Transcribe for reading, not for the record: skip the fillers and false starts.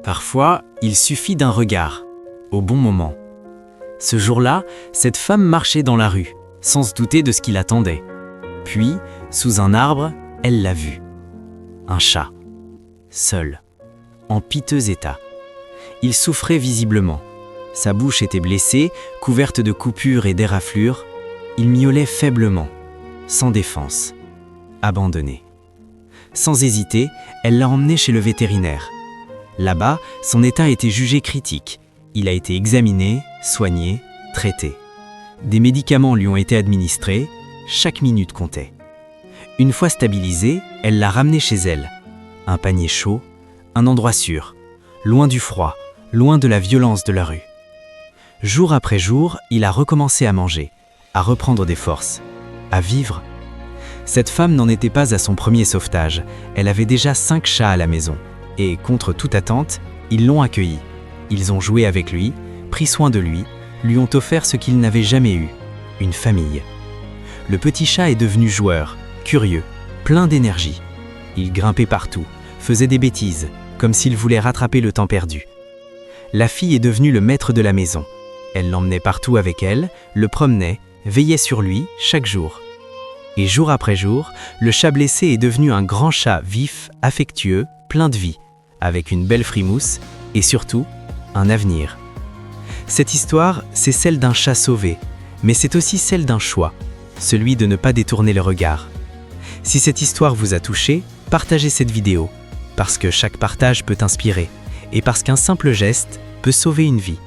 Parfois, il suffit d'un regard, au bon moment. Ce jour-là, cette femme marchait dans la rue, sans se douter de ce qui l'attendait. Puis, sous un arbre, elle l'a vu. Un chat, seul, en piteux état. Il souffrait visiblement. Sa bouche était blessée, couverte de coupures et d'éraflures. Il miaulait faiblement, sans défense, abandonné. Sans hésiter, elle l'a emmené chez le vétérinaire. Là-bas, son état était jugé critique. Il a été examiné, soigné, traité. Des médicaments lui ont été administrés, chaque minute comptait. Une fois stabilisé, elle l'a ramené chez elle. Un panier chaud, un endroit sûr, loin du froid, loin de la violence de la rue. Jour après jour, il a recommencé à manger, à reprendre des forces, à vivre. Cette femme n'en était pas à son premier sauvetage. Elle avait déjà 5 chats à la maison. Et, contre toute attente, ils l'ont accueilli. Ils ont joué avec lui, pris soin de lui ont offert ce qu'il n'avait jamais eu, une famille. Le petit chat est devenu joueur, curieux, plein d'énergie. Il grimpait partout, faisait des bêtises, comme s'il voulait rattraper le temps perdu. La fille est devenue le maître de la maison. Elle l'emmenait partout avec elle, le promenait, veillait sur lui chaque jour. Et jour après jour, le chat blessé est devenu un grand chat vif, affectueux, plein de vie, avec une belle frimousse et surtout, un avenir. Cette histoire, c'est celle d'un chat sauvé, mais c'est aussi celle d'un choix, celui de ne pas détourner le regard. Si cette histoire vous a touché, partagez cette vidéo, parce que chaque partage peut inspirer, et parce qu'un simple geste peut sauver une vie.